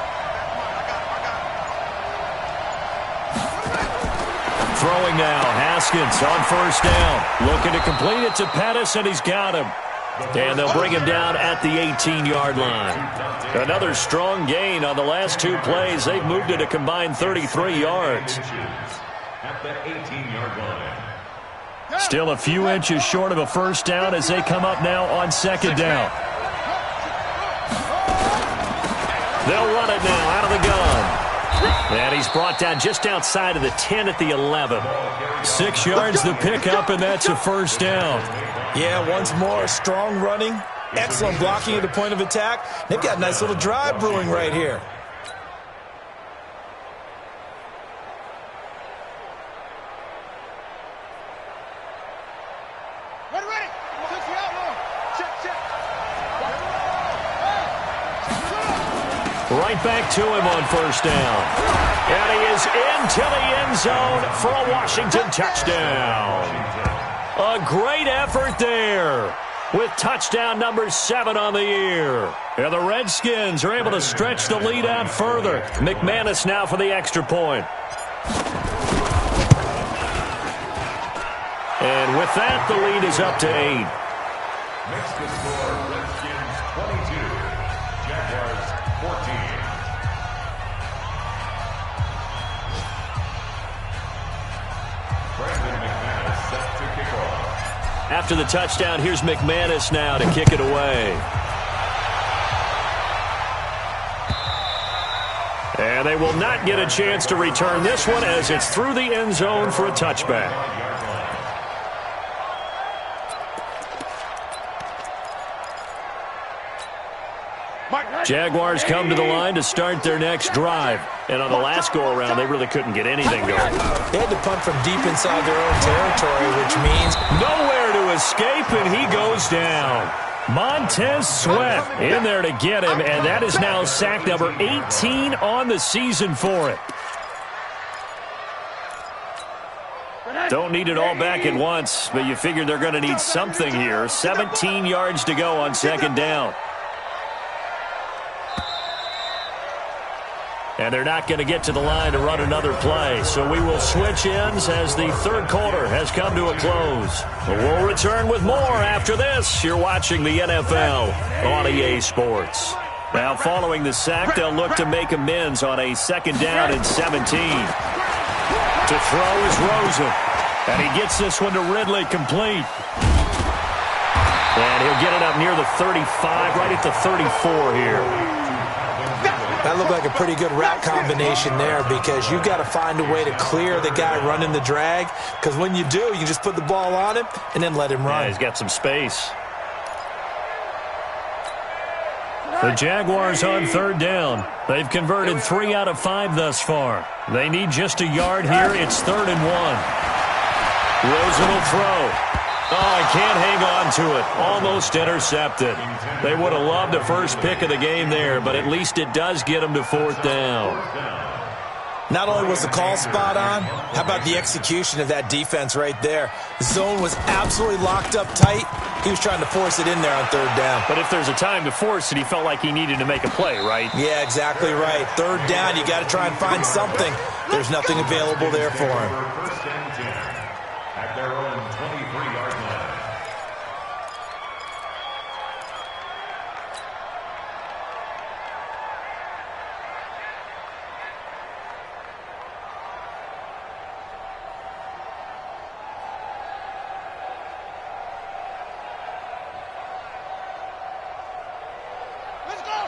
Throwing now, Haskins on 1st down. Looking to complete it to Pettis, and he's got him. And they'll bring him down at the 18-yard line. Another strong gain on the last 2 plays. They've moved it a combined 33 yards. At the 18-yard line. Still a few inches short of a 1st down as they come up now on 2nd down. They'll run it now out of the gun. And he's brought down just outside of the 10 at the 11. 6 yards the pickup, and that's a 1st down. Yeah, once more, strong running, excellent blocking at the point of attack. They've got a nice little drive brewing right here. Ready. Check. Right back to him on 1st down. And he is into the end zone for a Washington touchdown. A great effort there with touchdown number 7 on the year. And the Redskins are able to stretch the lead out further. McManus now for the extra point. And with that, the lead is up to 8. Next to score, Redskins 22, Jaguars 14. Brandon McManus set to kick off. After the touchdown, here's McManus now to kick it away. And they will not get a chance to return this one as it's through the end zone for a touchback. Jaguars come to the line to start their next drive. And on the last go-around, they really couldn't get anything going. They had to punt from deep inside their own territory, which means nowhere to escape, and he goes down. Montez Sweat in there to get him, and that is now sack number 18 on the season for it. Don't need it all back at once, but you figure they're going to need something here. 17 yards to go on second down. And they're not going to get to the line to run another play. So we will switch ends as the third quarter has come to a close. But we'll return with more after this. You're watching the NFL on EA Sports. Now following the sack, they'll look to make amends on a second down and 17. To throw is Rosen. And he gets this one to Ridley complete. And he'll get it up near the 35, right at the 34 here. That looked like a pretty good route combination there because you've got to find a way to clear the guy running the drag, because when you do, you just put the ball on him and then let him run. Yeah, he's got some space. The Jaguars on third down. They've converted 3 out of 5 thus far. They need just a yard here. It's 3rd and 1. Rosen will throw. Oh, I can't hang on to it. Almost intercepted. They would have loved the first pick of the game there, but at least it does get them to 4th down. Not only was the call spot on, how about the execution of that defense right there? The zone was absolutely locked up tight. He was trying to force it in there on 3rd down. But if there's a time to force it, he felt like he needed to make a play, right? Yeah, exactly right. 3rd down, you got to try and find something. There's nothing available there for him. At their own 23-yard line.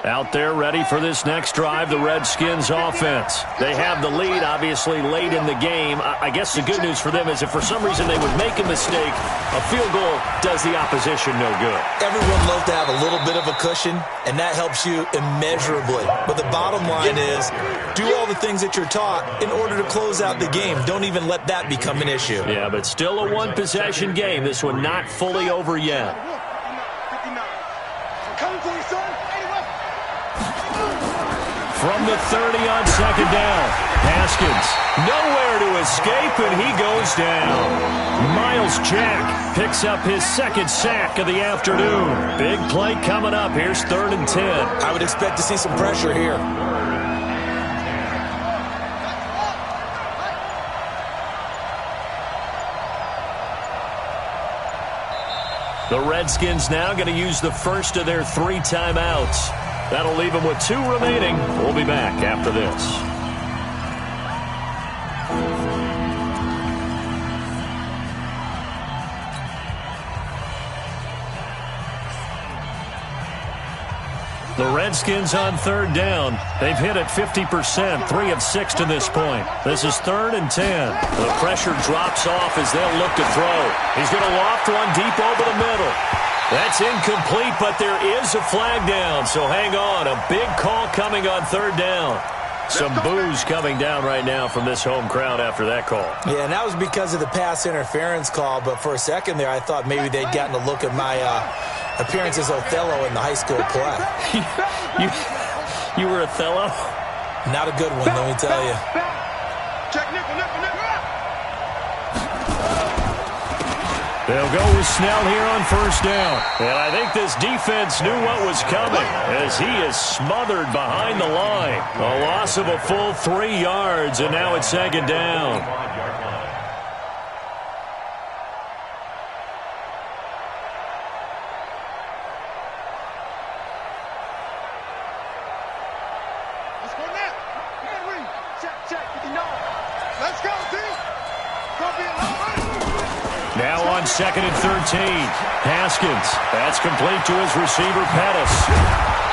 Out there ready for this next drive, the Redskins offense. They have the lead, obviously, late in the game. I guess the good news for them is if for some reason they would make a mistake, a field goal does the opposition no good. Everyone loves to have a little bit of a cushion, and that helps you immeasurably. But the bottom line is, do all the things that you're taught in order to close out the game. Don't even let that become an issue. Yeah, but still a one-possession game. This one not fully over yet. From the 30 on second down, Haskins nowhere to escape, and he goes down. Miles Jack picks up his 2nd sack of the afternoon. Big play coming up. Here's 3rd and 10. I would expect to see some pressure here. The Redskins now going to use the first of their 3 timeouts. That'll leave them with 2 remaining. We'll be back after this. The Redskins on 3rd down. They've hit it 50%, 3 of 6 to this point. This is 3rd and 10. The pressure drops off as they'll look to throw. He's going to loft one deep over the middle. That's incomplete, but there is a flag down, so hang on. A big call coming on 3rd down. Some boos coming down right now from this home crowd after that call. Yeah, and that was because of the pass interference call, but for a second there I thought maybe they'd gotten a look at my appearance as Othello in the high school play. You were Othello? Not a good one, let me tell you. Check nickel. They'll go with Snell here on 1st down. And I think this defense knew what was coming as he is smothered behind the line. A loss of a full 3 yards, and now it's 2nd down. Let's go now. Check. 59. Let's go, D. Don't be alone. Now on 2nd and 13. Haskins. That's complete to his receiver, Pettis.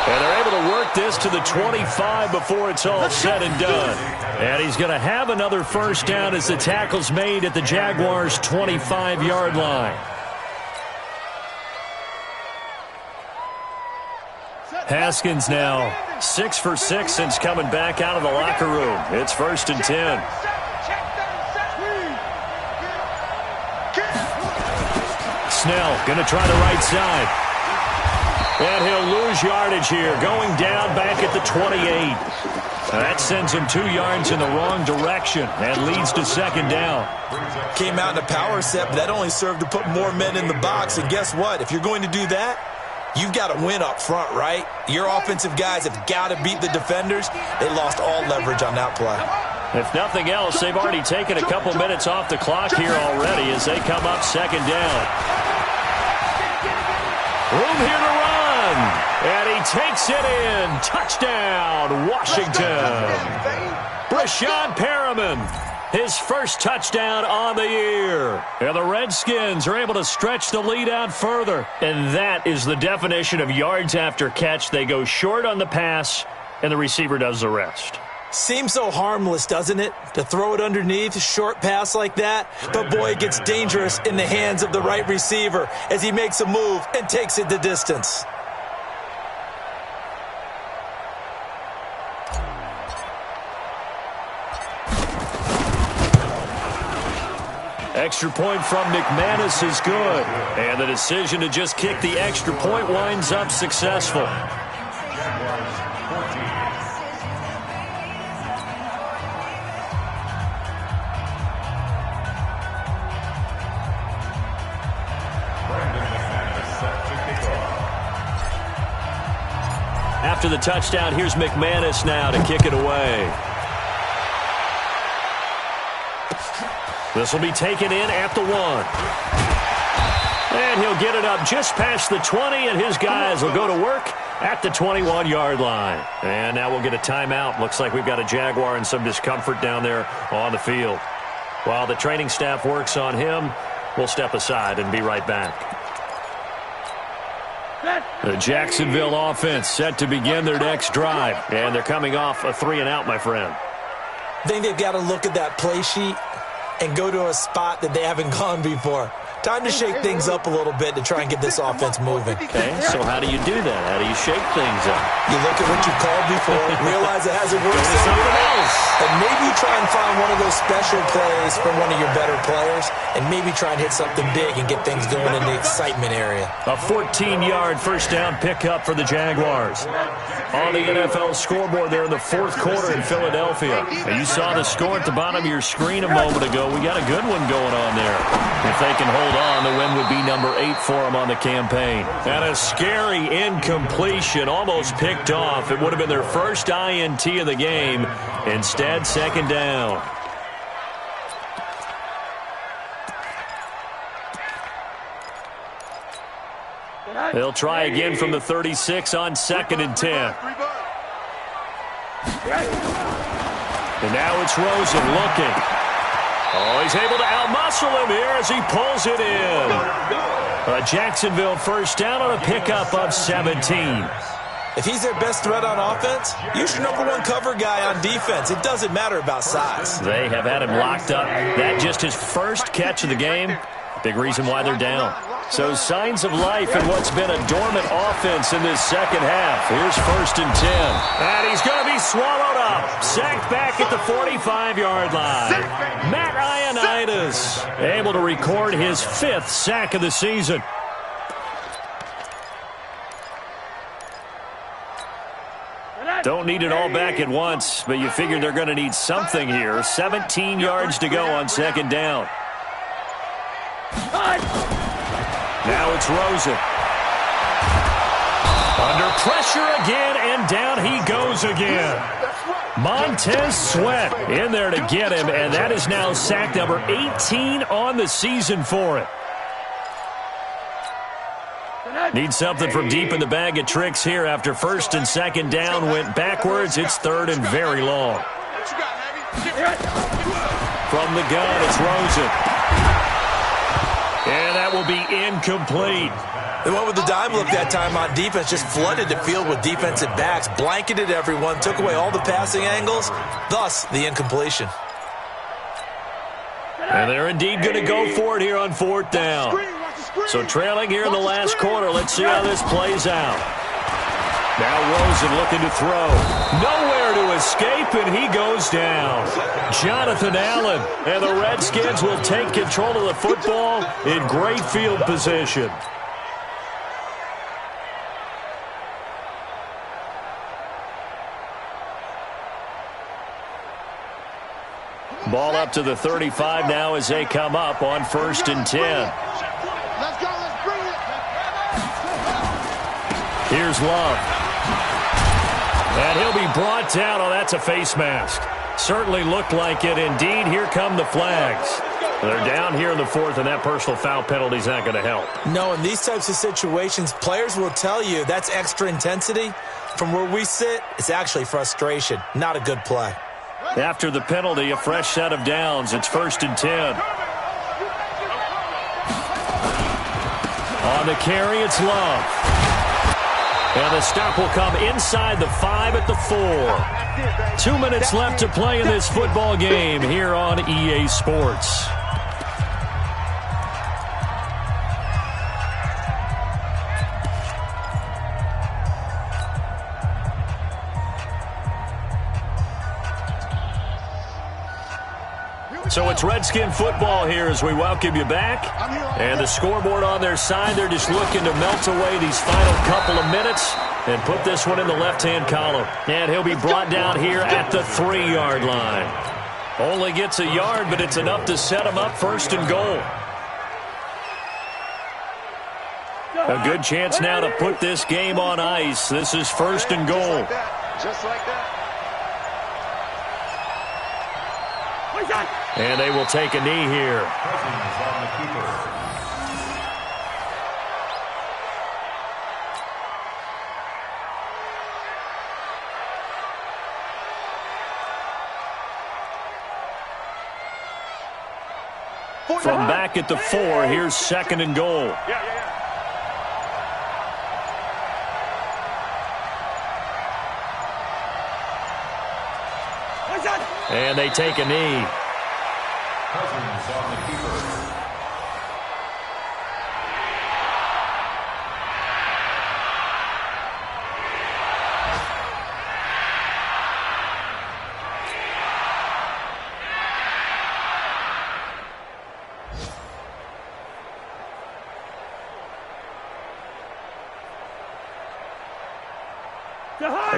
And they're able to work this to the 25 before it's all said and done. And he's going to have another 1st down as the tackle's made at the Jaguars' 25-yard line. Set. Haskins now 6 for 6 since coming back out of the locker room. It's 1st and 10. Snell going to try the right side. And he'll lose yardage here, going down back at the 28. That sends him 2 yards in the wrong direction and leads to 2nd down. Came out in a power set, but that only served to put more men in the box. And guess what? If you're going to do that, you've got to win up front, right? Your offensive guys have got to beat the defenders. They lost all leverage on that play. If nothing else, they've already taken a couple minutes off the clock here already as they come up 2nd down. Room here to run. And he takes it in. Touchdown, Washington. Brashad Perriman, his first touchdown on the year. And the Redskins are able to stretch the lead out further. And that is the definition of yards after catch. They go short on the pass, and the receiver does the rest. Seems so harmless, doesn't it? To throw it underneath, short pass like that. But boy, it gets dangerous in the hands of the right receiver as he makes a move and takes it the distance. Extra point from McManus is good. And the decision to just kick the extra point winds up successful. After the touchdown, here's McManus now to kick it away. This will be taken in at the 1. And he'll get it up just past the 20, and his guys will go to work at the 21-yard line. And now we'll get a timeout. Looks like we've got a Jaguar and some discomfort down there on the field. While the training staff works on him, we'll step aside and be right back. The Jacksonville offense set to begin their next drive, and they're coming off a 3-and-out, my friend. I think they've got to look at that play sheet and go to a spot that they haven't gone before. Time to shake things up a little bit to try and get this offense moving. Okay, so how do you do that? How do you shake things up? You look at what you called before, realize it hasn't worked something else. And maybe you try and find one of those special plays from one of your better players, and maybe try and hit something big and get things going in the excitement area. A 14-yard first down pickup for the Jaguars. On the NFL scoreboard there in the 4th quarter in Philadelphia. And you saw the score at the bottom of your screen a moment ago. We got a good one going on there. If they can hold on, the win would be number 8 for them on the campaign. And a scary incompletion, almost picked off. It would have been their first INT of the game. Instead, 2nd down. They'll try again from the 36 on 2nd and 10. And now it's Rosen looking. Oh, he's able to outmuscle him here as he pulls it in. A Jacksonville first down on a pickup of 17. If he's their best threat on offense, use your #1 cover guy on defense. It doesn't matter about size. They have had him locked up. That just his first catch of the game. Big reason why they're down. So signs of life in what's been a dormant offense in this second half. Here's 1st and 10. And he's going to be swallowed up. Sacked back at the 45-yard line. Matt Ioannidis able to record his 5th sack of the season. Don't need it all back at once, but you figure they're going to need something here. 17 yards to go on 2nd down. Now it's Rosen. Under pressure again, and down he goes again. Montez Sweat in there to get him, and that is now sack number 18 on the season for it. Need something from deep in the bag of tricks here after 1st and 2nd down went backwards. It's 3rd and very long. From the gun, it's Rosen. And that will be incomplete. They went with the dime look that time on defense, just flooded the field with defensive backs, blanketed everyone, took away all the passing angles, thus the incompletion. And they're indeed going to go for it here on 4th down. So trailing here in the last quarter, let's see how this plays out. Now Rosen looking to throw. Nowhere to escape, and he goes down. Jonathan Allen, and the Redskins will take control of the football in great field position. Ball up to the 35 now as they come up on 1st and 10. Let's go, let's bring it. Here's Love. And he'll be brought down. Oh, that's a face mask. Certainly looked like it. Indeed, here come the flags. They're down here in the 4th, and that personal foul penalty is not going to help. No, in these types of situations, players will tell you that's extra intensity. From where we sit, it's actually frustration. Not a good play. After the penalty, a fresh set of downs. It's 1st and 10. On the carry, it's Love. And the stop will come inside the 5 at the 4. 2 minutes left to play in this football game here on EA Sports. So it's Redskin football here as we welcome you back. And the scoreboard on their side, they're just looking to melt away these final couple of minutes and put this one in the left-hand column. And he'll be brought down here at the 3-yard line. Only gets a yard, but it's enough to set him up 1st and goal. A good chance now to put this game on ice. This is 1st and goal. Just like that. And they will take a knee here. Cousins on the keeper. From back at the 4, here's 2nd and goal. And they take a knee. Cousins on the keeper.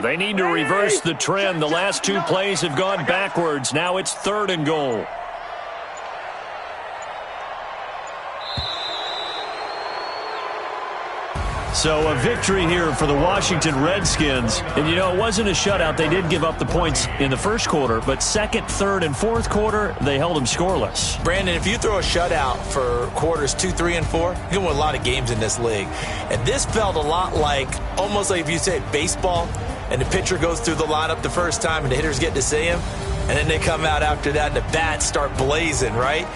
They need to reverse the trend. The last 2 plays have gone backwards. Now it's 3rd and goal. So a victory here for the Washington Redskins. And, you know, it wasn't a shutout. They did give up the points in the first quarter, but 2nd, 3rd, and 4th quarter, they held them scoreless. Brandon, if you throw a shutout for quarters 2, 3, and 4, you can win a lot of games in this league. And this felt a lot like, almost like if you say baseball, and the pitcher goes through the lineup the first time and the hitters get to see him, and then they come out after that and the bats start blazing, right?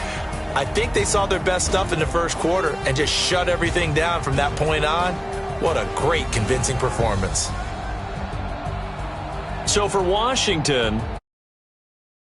I think they saw their best stuff in the first quarter and just shut everything down from that point on. What a great, convincing performance. So for Washington,